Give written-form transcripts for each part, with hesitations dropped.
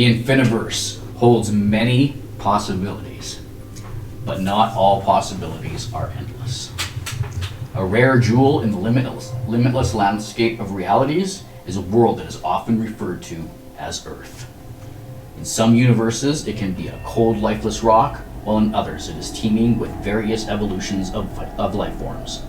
The infiniverse holds many possibilities, but not all possibilities are endless. A rare jewel in the limitless landscape of realities is a world that is often referred to as Earth. In some universes, it can be a cold, lifeless rock, while in others it is teeming with various evolutions of life forms.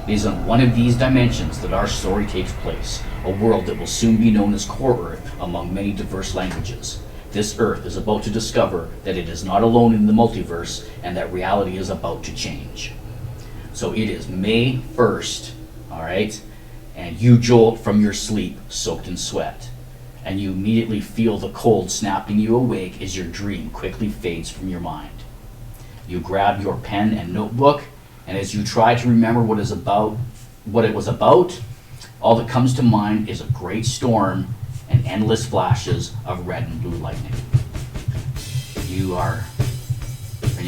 It is on one of these dimensions that our story takes place, a world that will soon be known as Core Earth among many diverse languages. This Earth is about to discover that it is not alone in the multiverse and that reality is about to change. So it is May 1st, all right, and you jolt from your sleep soaked in sweat, and you immediately feel the cold snapping you awake as your dream quickly fades from your mind. You grab your pen and notebook, and as you try to remember what it was about, all that comes to mind is a great storm and endless flashes of red and blue lightning.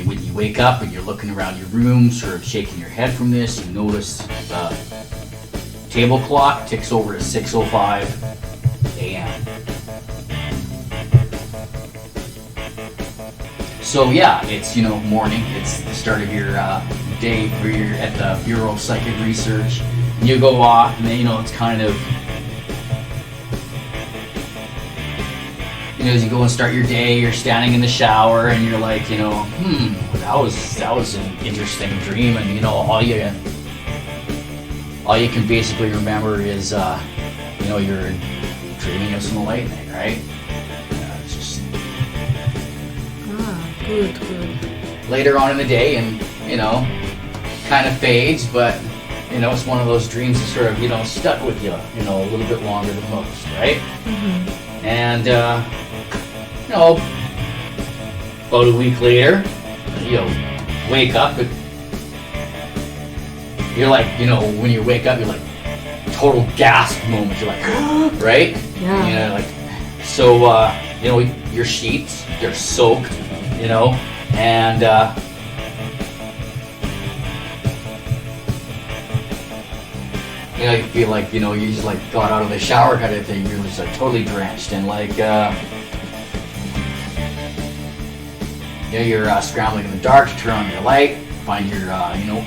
When you wake up and you're looking around your room, sort of shaking your head from this, you notice the table clock ticks over to 6:05 a.m. So yeah, it's morning. It's the start of your day where you're at the Bureau of Psychic Research. And you go off, and then it's kind of as you go and start your day, you're standing in the shower, and you're like, that was an interesting dream, and all you can basically remember is you're dreaming of some lightning, right? It's just good. Later on in the day, and kind of fades, but it's one of those dreams that sort of stuck with you, a little bit longer than most, right? Mm-hmm. And about a week later, wake up, and you're like, when you wake up, you're like, total gasp moment. You're like, right? Yeah. Your sheets, they're soaked, and you feel like, you just like got out of the shower kind of thing. You're just like totally drenched, and like, you're scrambling in the dark to turn on your light, find your,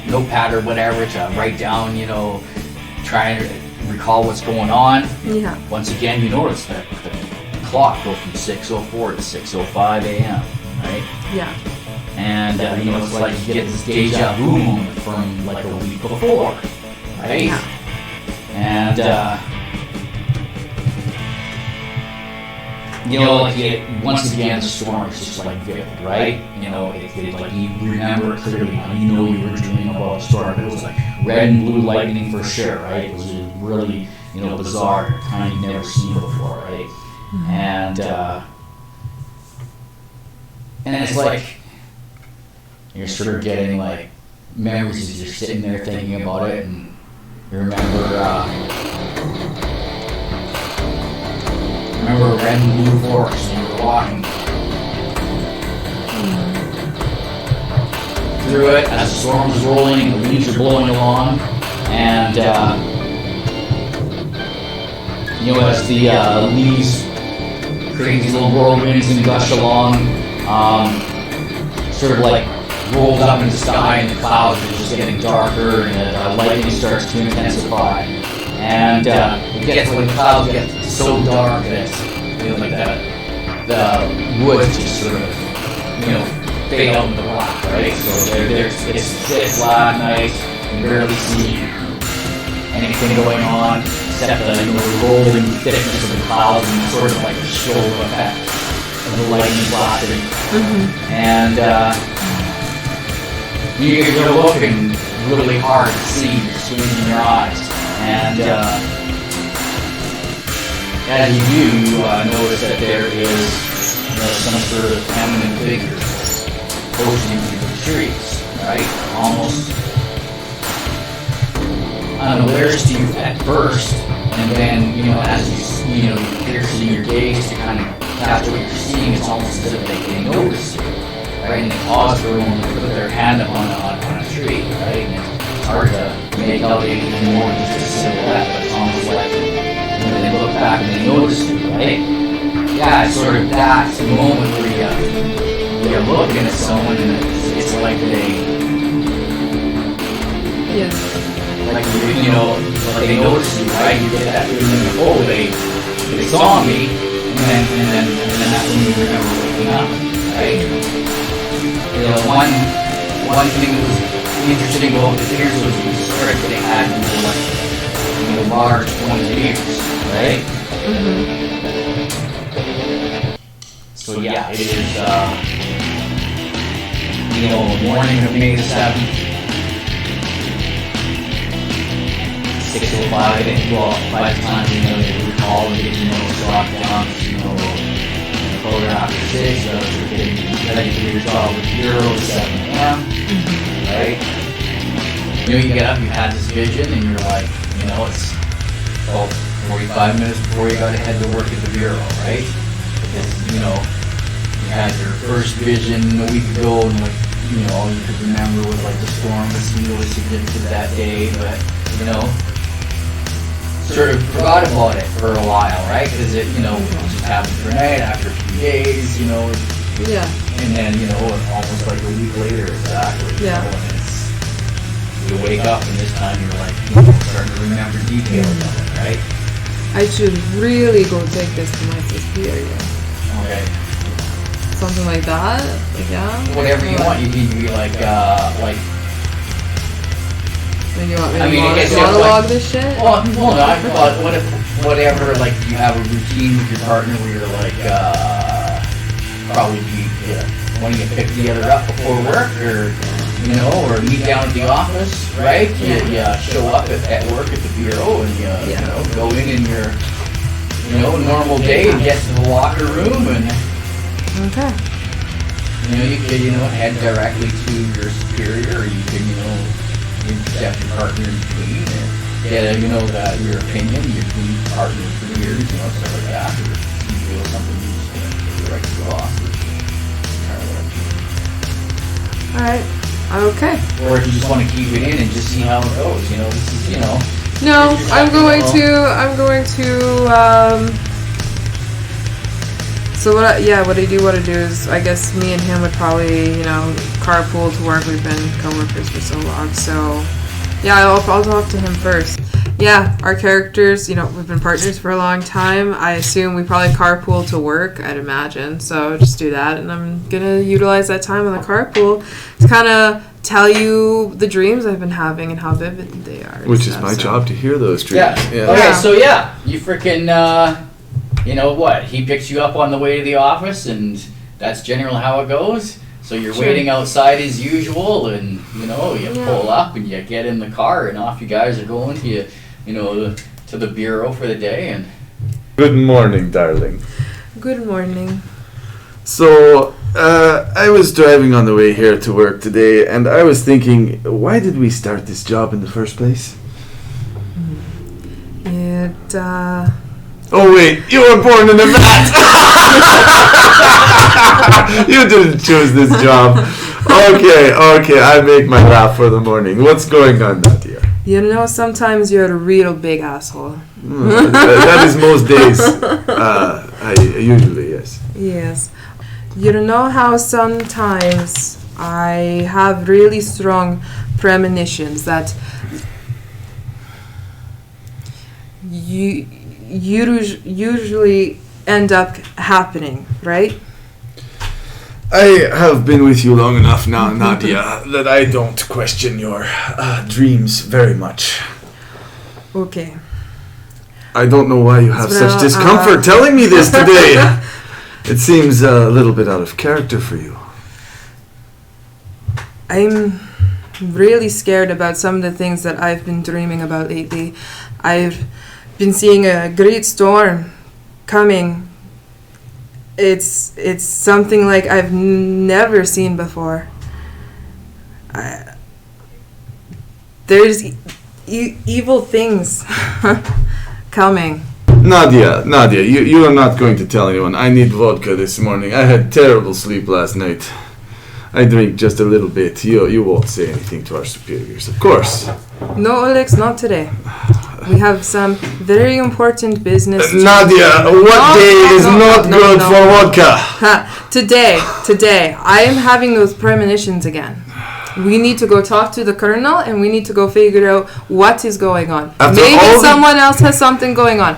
notepad or whatever to write down, try and recall what's going on. Yeah. Once again, you notice that the clock goes from 6:04 to 6:05 a.m., right? Yeah. And, it's like you get this deja vu moment from like a week before, right? Yeah. And, once again, the storm is just like vivid, right? Like you remember it clearly. You were dreaming about a storm. It was like red and blue lightning for sure, right? It was really, bizarre, kind of you've never seen before, right? Mm-hmm. And it's like you're sort of getting like memories as you're sitting there thinking about it, and you remember a red and blue forest, and you were walking through it as the storm was rolling and the leaves are blowing along, and as the leaves create these little whirlwinds and gush along, sort of like rolled up in the sky, and the clouds are just getting darker, and the lightning starts to intensify, and it gets when the clouds get so dark that like the woods just sort of fade out in the black, right? So it's thick black night. You barely see anything going on except the rolling thickness of the clouds and sort of like the show effect of the lightning flashing. Mm-hmm. And you're looking really hard to see, you're squeezing your eyes, and as you do, you notice that there is some sort of feminine figure approaching through the trees, right? Almost unawares to you at first, and then, as you're piercing your gaze to kind of capture what you're seeing, it's almost as if they notice you, right? And they pause for a moment to put their hand up on a tree, right? And it's hard to make out anything more than just a silhouette, but it's almost like they look back and they notice you, right? yeah, it's sort of that moment where you're looking at someone and it's like Yeah. like you know, like they notice you, right? You get that feeling of, oh, they saw me, and then that's when you remember waking up, right? You know, one thing that was interesting about the beers was the script they had, like, large 20 beers, right? Mm-hmm. So yeah, it is, morning of May the 7th, 6:05, I think, well, by the time, you recall and get, lockdowns, further after 6, you're getting ready for your job with Bureau at 7 a.m., right? You get up, you had this vision, and you're like, it's 45 minutes before you gotta head to work at the Bureau, right? Because, you had your first vision a week ago, and all you could remember was like the storm was really significant that day, but, sort of forgot about it for a while, right? Because it, just happened for a night, after a few days, Yeah. and then, almost like a week later, exactly. Yeah. And you wake up and this time you're like, starting to remember details of it, right? I should really go take this to my superior. Okay. Something like that? Like, yeah? Whatever you want, you can be like, Then you want me to I mean, I guess monologue this shit? well, no, I thought, whatever, like, you have a routine with your partner where you're like, probably when you pick the other up before work, or meet down at the office, right? You show up at work at the Bureau, and you go in your, normal day and get to the locker room, and Okay. you can, head directly to your superior, or you can, intercept your partner in between, or get, your opinion, your partner for years, stuff like that, or you feel something you just go right to the boss. Alright. Okay. Or if you just want to keep it in and just see how it goes, this is, No, I'm going to, so what I do is, I guess me and him would probably, carpool to work. We've been coworkers for so long, so yeah, I'll talk to him first. Yeah, our characters, we've been partners for a long time. I assume we probably carpool to work, I'd imagine, so just do that, and I'm gonna utilize that time on the carpool to kind of tell you the dreams I've been having and how vivid they are. Which is my job to hear those dreams. Yeah. Okay, so you freaking, what? He picks you up on the way to the office, and that's generally how it goes. So you're waiting outside as usual, and you pull up and you get in the car, and off you guys are going to to the Bureau for the day. And good morning, darling. Good morning. So I was driving on the way here to work today, and I was thinking, why did we start this job in the first place? Oh wait, you were born in a vat! You didn't choose this job. Okay, I make my laugh for the morning. What's going on, Nadia? Sometimes you're a real big asshole. That is most days. I usually, yes. Yes. You know how sometimes I have really strong premonitions that you usually end up happening, right? I have been with you long enough now, Nadia, that I don't question your dreams very much. Okay. I don't know why you have such discomfort telling me this today. It seems a little bit out of character for you. I'm really scared about some of the things that I've been dreaming about lately. I've been seeing a great storm coming. It's something like I've never seen before. There's evil things coming. Nadia, you are not going to tell anyone. I need vodka this morning. I had terrible sleep last night. I drink just a little bit. You won't say anything to our superiors, of course. No, Alex, not today. We have some very important business. Nadia, what day is not good for vodka? Today, I am having those premonitions again. We need to go talk to the colonel, and we need to go figure out what is going on. Maybe someone else has something going on.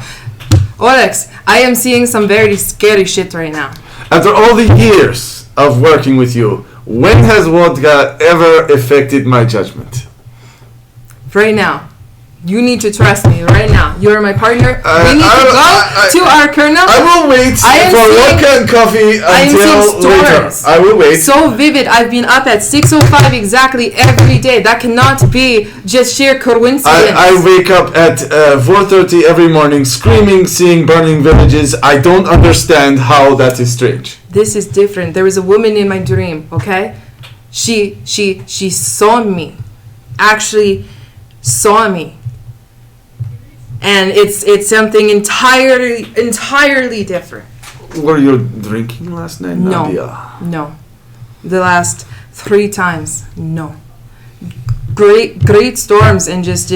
Olex, I am seeing some very scary shit right now. After all the years of working with you, when has vodka ever affected my judgment? Right now. You need to trust me right now. You are my partner. We need to go to our colonel. I will wait for vodka and coffee until later. I will wait. So vivid. I've been up at 6:05 exactly every day. That cannot be just sheer coincidence. I wake up at 4:30 every morning screaming, seeing burning villages. I don't understand how that is strange. This is different. There was a woman in my dream, okay? She saw me. Actually saw me. And it's something entirely different. Were you drinking last night, Nadia? No. The last 3 times, no. Great storms and just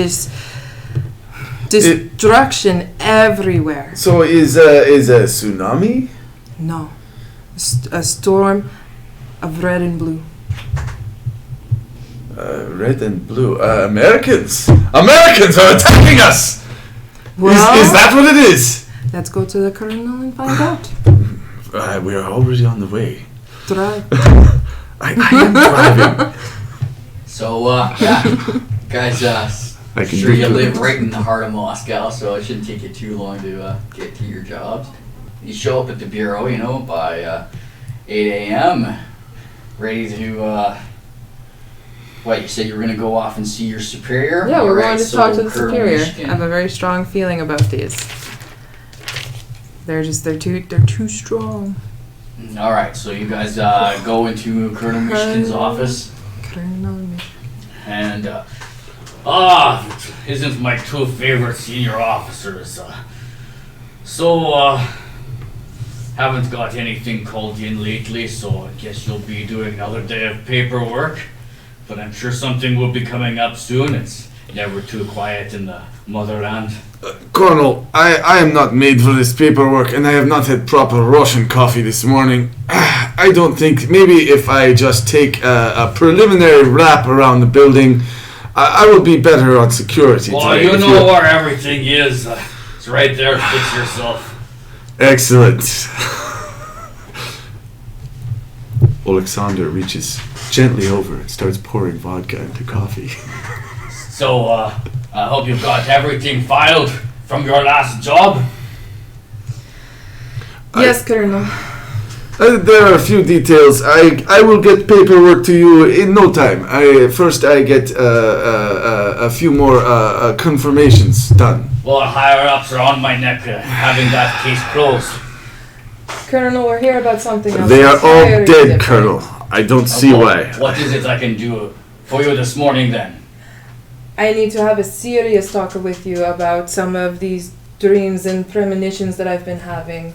destruction everywhere. So is a tsunami? No. A storm of red and blue. Red and blue. Americans are attacking us! Well, is that what it is? Let's go to the colonel and find out. We are already on the way. Drive. I am driving. So, guys, I'm sure you live right in the heart of Moscow, so it shouldn't take you too long to get to your jobs. You show up at the bureau, by 8 a.m., ready to... What, you said you were going to go off and see your superior? Yeah, we're going to talk to the superior. I have a very strong feeling about these. They're too strong. All right, so you guys go into Colonel Mishkin's office. Colonel Mishkin. And, isn't my 2 favorite senior officers. Haven't got anything called in lately, so I guess you'll be doing another day of paperwork. But I'm sure something will be coming up soon. It's never too quiet in the motherland. Colonel, I am not made for this paperwork, and I have not had proper Russian coffee this morning. I don't think, maybe if I just take a preliminary wrap around the building, I will be better on security well, today. You know where everything is. It's right there. Fix yourself. Excellent. Oleksandr reaches gently over and starts pouring vodka into coffee. So, I hope you've got everything filed from your last job. Yes, Colonel. There are a few details. I will get paperwork to you in no time. First I get a few more confirmations done. Well, higher ups are on my neck, having that case closed. Colonel, we're here about something else. They are all dead, Colonel. I don't see why. What is it I can do for you this morning, then? I need to have a serious talk with you about some of these dreams and premonitions that I've been having.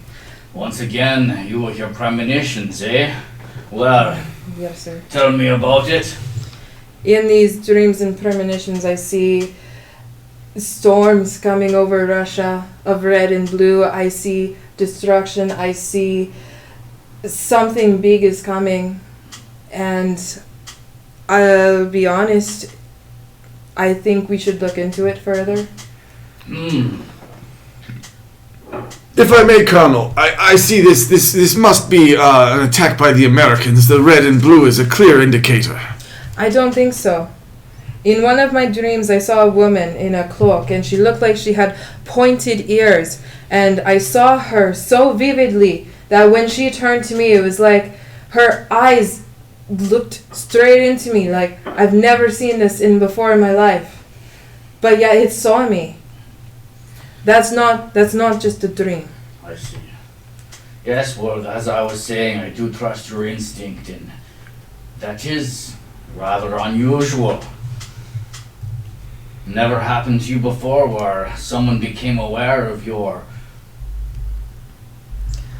Once again, you with your premonitions, eh? Well, yes, sir. Tell me about it. In these dreams and premonitions, I see storms coming over Russia of red and blue. I see destruction. I see something big is coming. And I'll be honest, I think we should look into it further. If I may, Colonel, I see this must be an attack by the Americans. The red and blue is a clear indicator. I don't think so. In one of my dreams, I saw a woman in a cloak, and she looked like she had pointed ears. And I saw her so vividly that when she turned to me, it was like her eyes looked straight into me, like I've never seen this before in my life. But yeah, it saw me. That's not just a dream. I see. Yes, well, as I was saying, I do trust your instinct, and that is rather unusual. Never happened to you before where someone became aware of your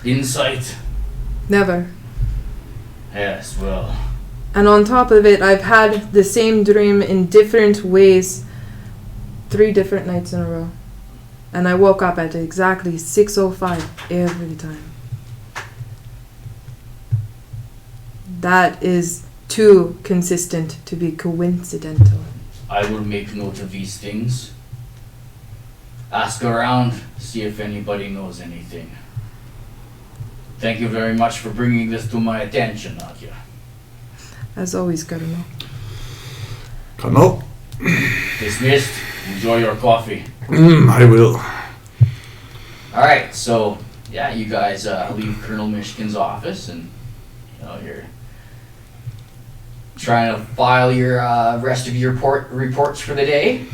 insight? Never. Yes, well. And on top of it, I've had the same dream in different ways 3 different nights in a row. And I woke up at exactly 6:05 every time. That is too consistent to be coincidental. I will make note of these things. Ask around, see if anybody knows anything. Thank you very much for bringing this to my attention, Nadia. As always, Colonel. Colonel? Dismissed. Enjoy your coffee. I will. Alright, so, yeah, you guys leave Colonel Michigan's office and, you're trying to file your rest of your reports for the day.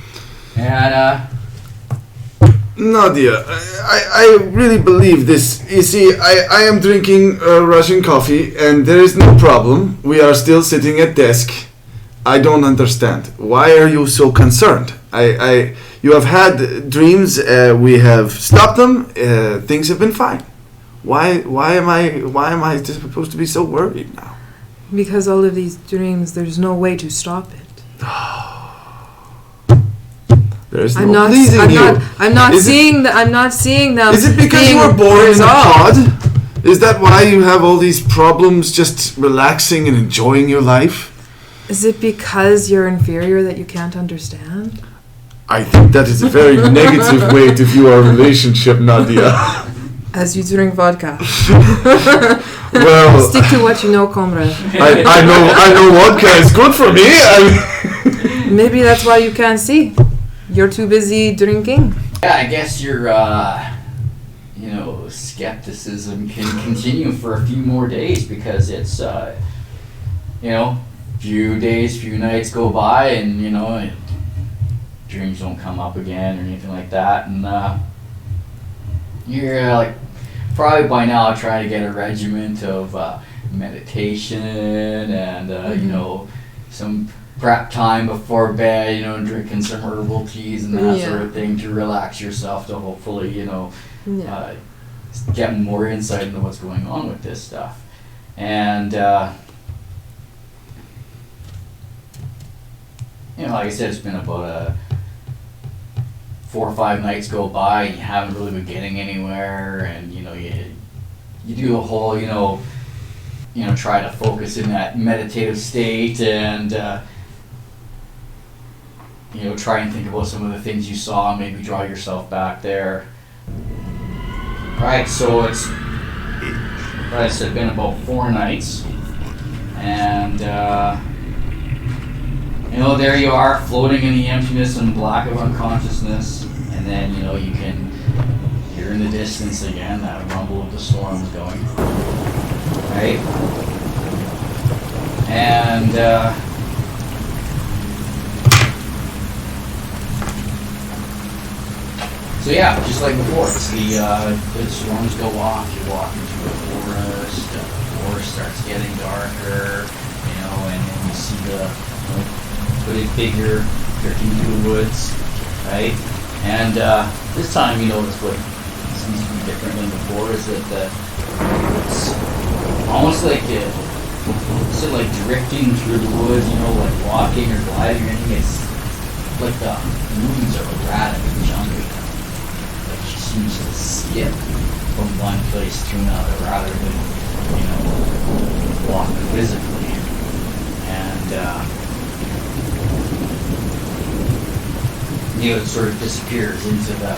And, Nadia, I really believe this. You see, I am drinking Russian coffee and there is no problem. We are still sitting at desk. I don't understand. Why are you so concerned? You have had dreams. We have stopped them. Things have been fine. Why am I supposed to be so worried now? Because all of these dreams, there's no way to stop it. There's no pleasing you. I'm not seeing them. Is it because you were born in a pod? Is that why you have all these problems just relaxing and enjoying your life? Is it because you're inferior that you can't understand? I think that is a very negative way to view our relationship, Nadia. As you drink vodka. Well, stick to what you know, comrade. I know vodka is good for me. Maybe that's why you can't see. You're too busy drinking. yeah, I guess your, skepticism can continue for a few more days because it's, few days, few nights go by and, dreams don't come up again or anything like that. And you're probably by now trying to get a regiment of meditation and, some prep time before bed, drinking some herbal teas and that sort of thing to relax yourself to hopefully, get more insight into what's going on with this stuff. And, like I said, it's been about 4 or 5 nights go by, and you haven't really been getting anywhere, and you do a whole, try to focus in that meditative state, and try and think about some of the things you saw, maybe draw yourself back there. Alright, so it's, like I said, been about 4 nights, and there you are, floating in the emptiness and black of unconsciousness, and then, you can hear in the distance again that rumble of the storm is going. Right? And, so yeah, just like before, it's the storms go off, you walk into the forest starts getting darker, and then you see the hooded figure drifting through the woods, right? And this time you notice what seems to be different than before is that it's almost like instead of drifting through the woods, like walking or gliding or anything, it's like the movements are erratic and jumpy. Like she seems to skip from one place to another rather than, walk visibly. And it sort of disappears into the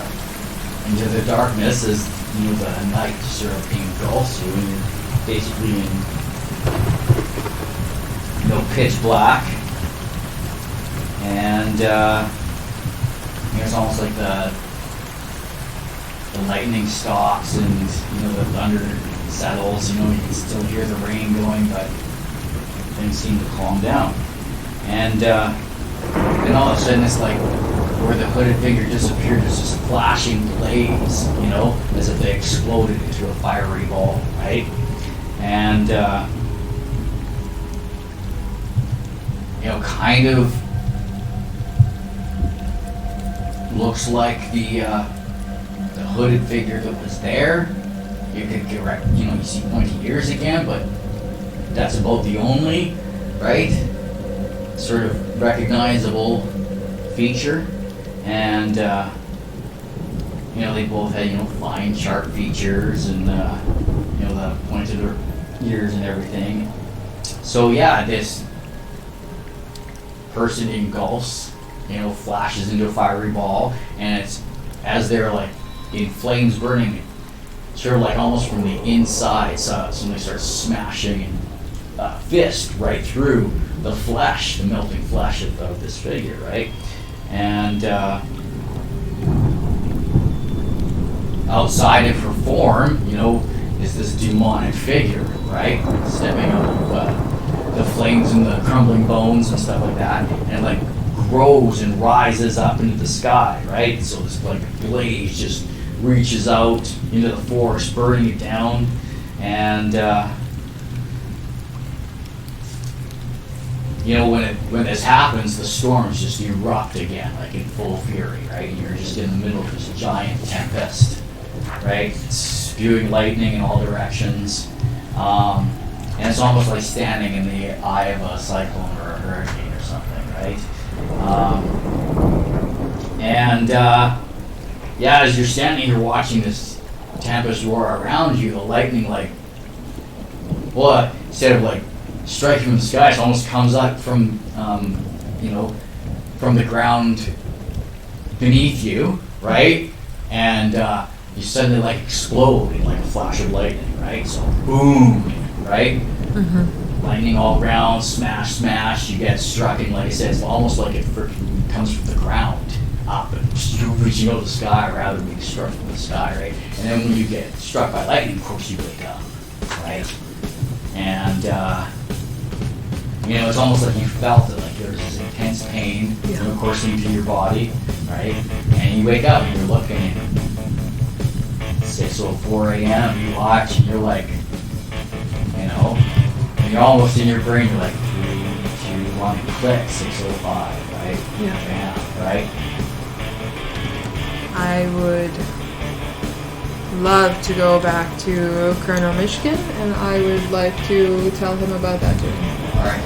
darkness as the night sort of engulfs you, and you're basically in pitch black, and it's almost like the lightning stops and the thunder settles. You can still hear the rain going, but things seem to calm down, and then all of a sudden it's like where the hooded figure disappeared, there's this flashing blaze, as if they exploded into a fiery ball, right? And, kind of looks like the hooded figure that was there. You could get, you see pointy ears again, but that's about the only, right, sort of recognizable feature. And, they both had, fine, sharp features and, the pointed ears and everything. So, yeah, this person engulfs, flashes into a fiery ball, and it's as they're like in flames burning, sort of like almost from the inside. So somebody starts smashing a fist right through the flesh, the melting flesh of this figure, right? And outside of her form, is this demonic figure, right? Stepping out of the flames and the crumbling bones and stuff like that, and like grows and rises up into the sky, right? So this like blaze just reaches out into the forest, burning it down, and when this happens, the storms just erupt again, like in full fury, right? And you're just in the middle of this giant tempest, right? It's spewing lightning in all directions, and it's almost like standing in the eye of a cyclone or a hurricane or something, right? As you're standing here watching this tempest roar around you, the lightning instead of like striking from the sky, it almost comes up from from the ground beneath you, right? And you suddenly like explode in like a flash of lightning, right? So boom, right? Mm-hmm. Lightning all around, smash, smash. You get struck, and like I said, it's almost like it comes from the ground up and reaching over the sky rather than being struck from the sky, right? And then when you get struck by lightning, of course you wake up, right? And it's almost like you felt it, like there's this intense pain, coursing through your body, right? And you wake up and you're looking, and 4 a.m. You watch, and you're like, and you're almost in your brain, you're like 3, 2, 1, click, 6:05, right? Yeah. Right? I would love to go back to Colonel Michigan, and I would like to tell him about that dream. Alright.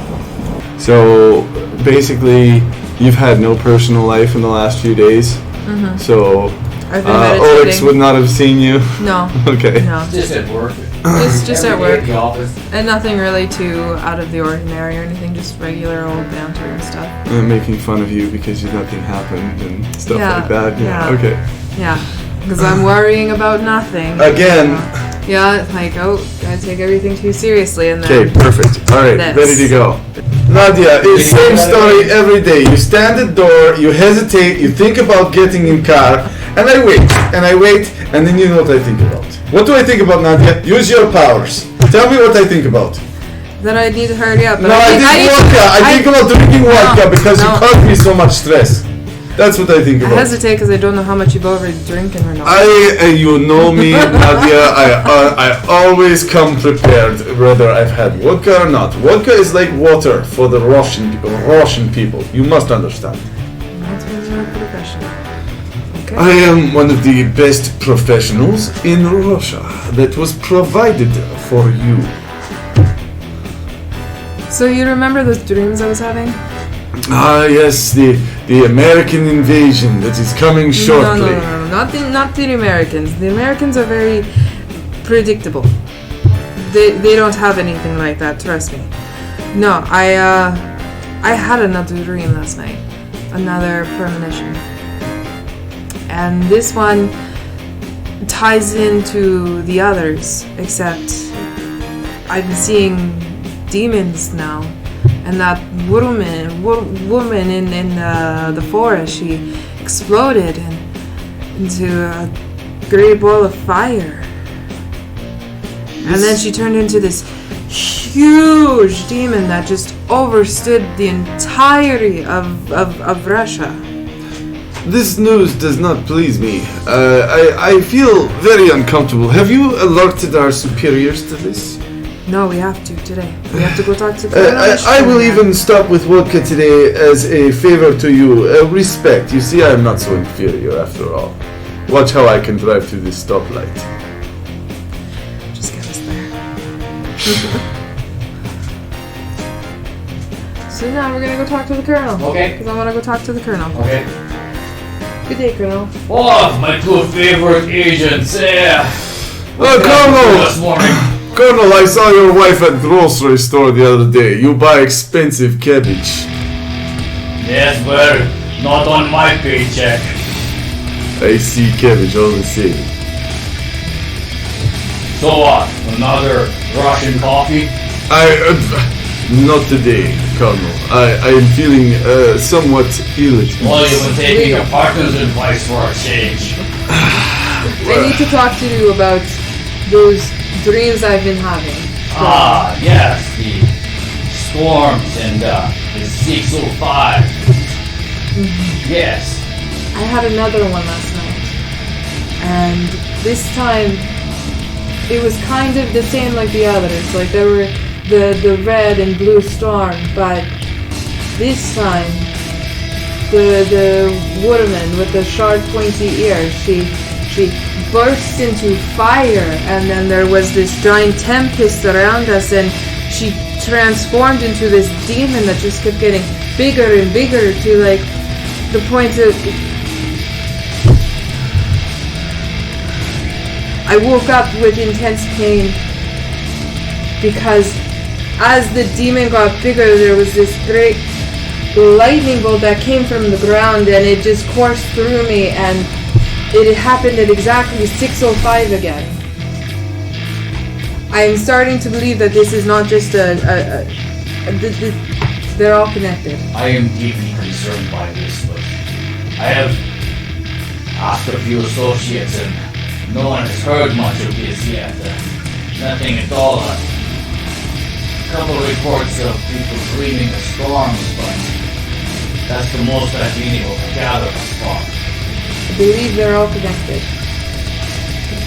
So basically, you've had no personal life in the last few days. Mm-hmm. So I've been meditating. Olex would not have seen you. No. Okay. No. Just at work. Just at work. At the office. And nothing really too out of the ordinary or anything, just regular old banter and stuff. Making fun of you because nothing happened and stuff like that. Yeah. Okay. Yeah. Because I'm worrying about nothing. Again. Yeah, like, gotta take everything too seriously. And then Okay, perfect. Alright, ready to go. Nadia, it's same story every day. You stand at the door, you hesitate, you think about getting in car, and I wait, and then you know what I think about. What do I think about, Nadia? Use your powers. Tell me what I think about. Then I need to hurry up. No, I think vodka. I think about drinking vodka because you caused me so much stress. That's what I think about. I hesitate because I don't know how much you've already drinking or not. You know me, Nadia. I always come prepared, whether I've had vodka or not. Vodka is like water for the Russian people. You must understand. That's my profession. Okay. I am one of the best professionals in Russia that was provided for you. So you remember those dreams I was having? Ah, yes, the American invasion that is coming shortly. No, not the Americans. The Americans are very predictable. They don't have anything like that, trust me. No, I had another dream last night. Another premonition. And this one ties into the others, except I'm seeing demons now. And that woman in the forest, she exploded into a great ball of fire. And then she turned into this huge demon that just overstood the entirety of Russia. This news does not please me. I feel very uncomfortable. Have you alerted our superiors to this? No, we have to today. We have to go talk to I will even stop with vodka today as a favor to you. Respect. You see, I am not so inferior after all. Watch how I can drive through this stoplight. Just get us there. So now we're gonna go talk to the colonel. Okay. Because I want to go talk to the colonel. Okay. Good day, Colonel. Oh, my two favorite agents, yeah. Colonel! This morning. Colonel, I saw your wife at grocery store the other day. You buy expensive cabbage. Yes, well, not on my paycheck. I see cabbage all the same. So what? Another Russian coffee? Not today, Colonel. I am feeling somewhat ill at ease. Well, you've been taking your partner's advice for a change. I need to talk to you about those dreams I've been having. Ah, yes, the storms and the 605. Yes. I had another one last night. And this time, it was kind of the same like the others. Like there were the red and blue storm, but this time, the woman with the sharp pointy ears, she burst into fire, and then there was this giant tempest around us, and she transformed into this demon that just kept getting bigger and bigger to like the point of I woke up with intense pain because as the demon got bigger, there was this great lightning bolt that came from the ground, and it just coursed through me, and it happened at exactly 6:05 again. I am starting to believe that this is not just they're all connected. I am deeply concerned by this, but I have asked a few associates and no one has heard much of this yet. Nothing at all. A couple of reports of people dreaming of storms, but that's the most I've been able to gather thus far. I believe they're all connected.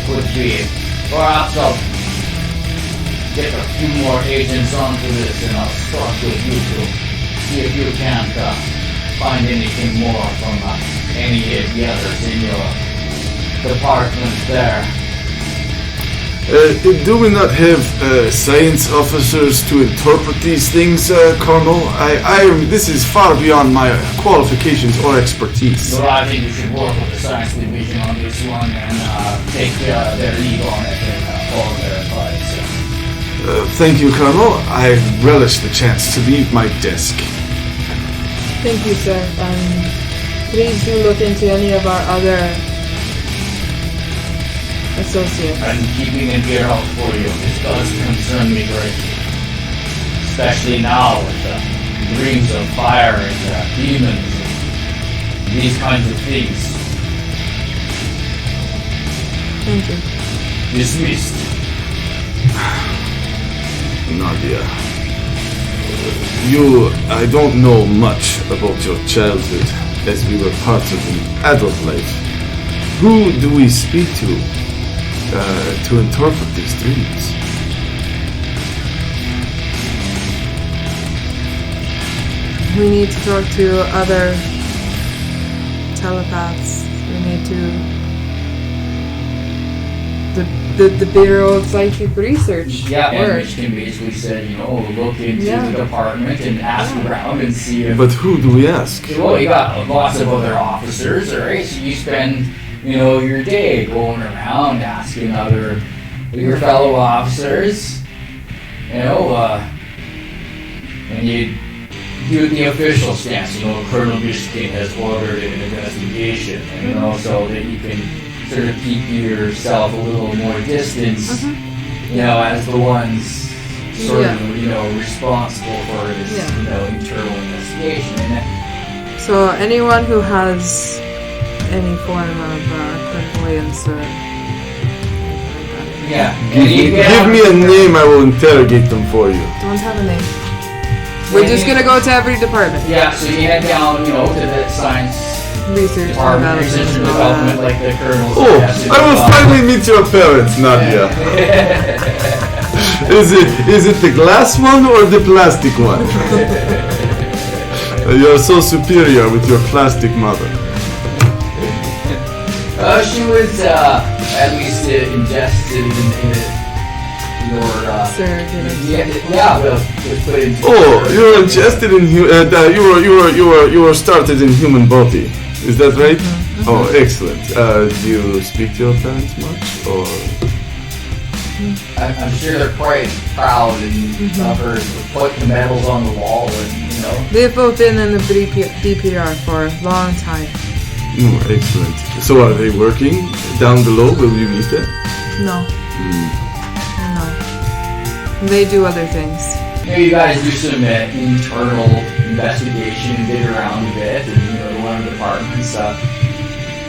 Could be. Perhaps I'll get a few more agents onto this and I'll start with you to see if you can't find anything more from any of the others in your department there. Do we not have science officers to interpret these things, Colonel? This is far beyond my qualifications or expertise. So I think you should work with the science division on this one and take their lead on it and follow their advice. Thank you, Colonel. I relish the chance to leave my desk. Thank you, sir. Please do look into any of our other associates. I'm keeping an ear out for you. This does concern me greatly. Especially now with the dreams of fire and demons and these kinds of things. Thank you. Dismissed. Nadia, I don't know much about your childhood, as we were part of the adult life. Who do we speak to interpret these dreams? We need to talk to other telepaths. We need to the Bureau of Psychic Research. Yeah, and which can basically say, look into the department and ask around and see if... But who do we ask? Well, you got lots of other officers, right? So you spend, your day going around asking your fellow officers, and you do the official stance, Colonel Michigan has ordered an investigation, so that you can sort of keep yourself a little more distance, as the ones sort of, responsible for this, internal investigation. So anyone who has any form of clairvoyance or Give me a name, I will interrogate them for you. Don't have a name. We're just gonna go to every department. Yeah, so you head down, to the science research and development, like the colonel. Oh, I will finally meet your parents, Nadia. Is it the glass one or the plastic one? You're so superior with your plastic mother. She was at least ingested in your put into. Oh, you were ingested in you were started in human body. Is that right? Oh, excellent. Do you speak to your parents much, or? I'm sure they're quite proud and for putting the medals on the wall, and you know. They've both been in the DPR for a long time. Excellent. So are they working down below? Will you meet them? No. No. They do other things. Maybe you guys do some internal investigation, dig around a bit, and you know, one of the departments.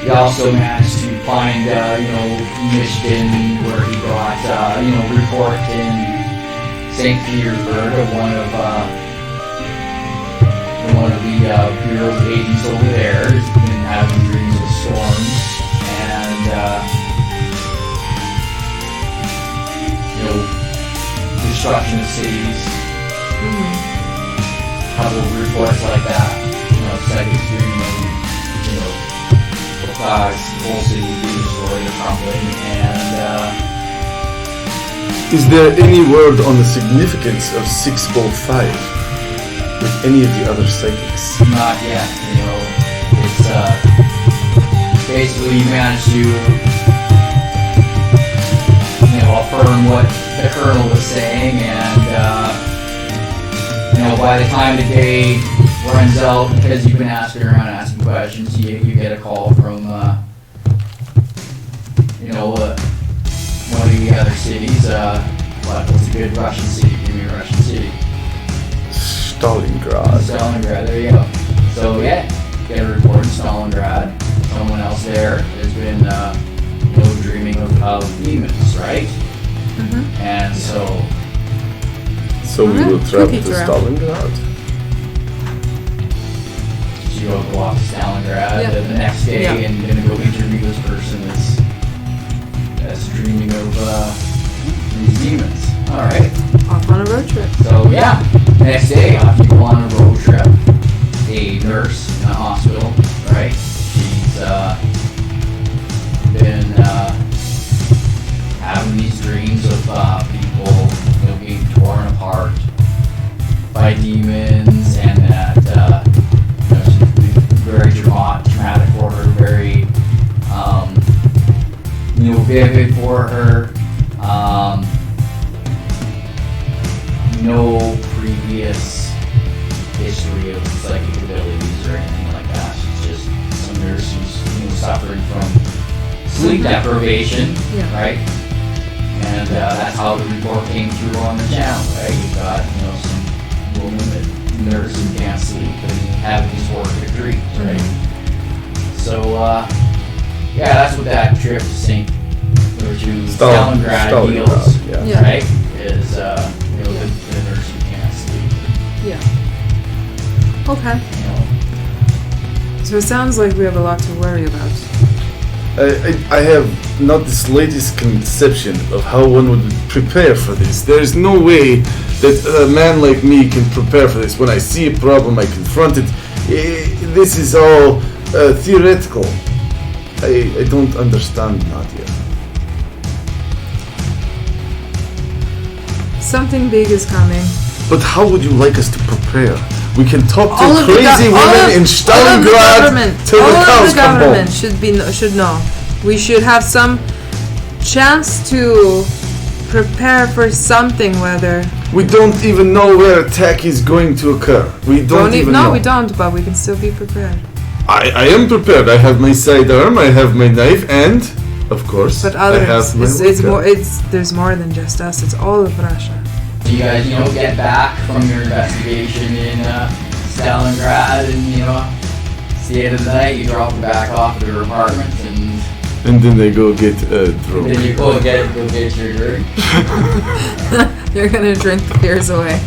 We also managed to find, Michigan, where he got, report in St. Petersburg of one of the bureau's agents over there has been having dreams of storms and, destruction of cities. A couple of reports like that, second dream of, whole city being destroyed or crumbling, and is there any word on the significance of 605 with any of the other psychics? not yet, it's basically you managed to affirm what the colonel was saying, and by the time the day runs out, because you've been asking around asking questions, you get a call from one of the other cities. What's a good Russian city? Give me a Russian city. Stalingrad, there you go. So yeah, get a report in Stalingrad. Someone else there has been dreaming of demons, right? And so we will travel to Stalingrad. You go off to Stalingrad the next day and gonna go interview this person that's dreaming of these demons. Alright. Off on a road trip. So yeah, next day off you go on a road trip. A nurse in a hospital, right? She's been having these dreams of people being torn apart by demons, and that very dramatic for her, very vivid for her. No previous history of psychic abilities or anything like that. She's just some nurse who's suffering from sleep deprivation, right? And that's how the report came through on the channel, right? You've got some woman that nurse who can't sleep and have these horrific dreams, right? So that's what that trip to Stalingrad deals, right? Is the nurse who can't sleep. Yeah. Okay. So it sounds like we have a lot to worry about. I have not the slightest conception of how one would prepare for this. There is no way that a man like me can prepare for this. When I see a problem, I confront it. This is all theoretical. I don't understand, Nadia. Something big is coming. But how would you like us to prepare? We can talk to All of crazy women in Stalingrad till the cows come home. All of the government should know. We should have some chance to prepare for something, whether... We don't even know where attack is going to occur. We don't even know. No, we don't, but we can still be prepared. I am prepared. I have my sidearm, I have my knife, and, of course, but others, I have my there's more than just us. It's all of Russia. You guys, get back from your investigation in Stalingrad, and it's the end of the night. You drop them back off at their apartment, and then they go get drunk. Then you go get your drink. You're gonna drink the fears away.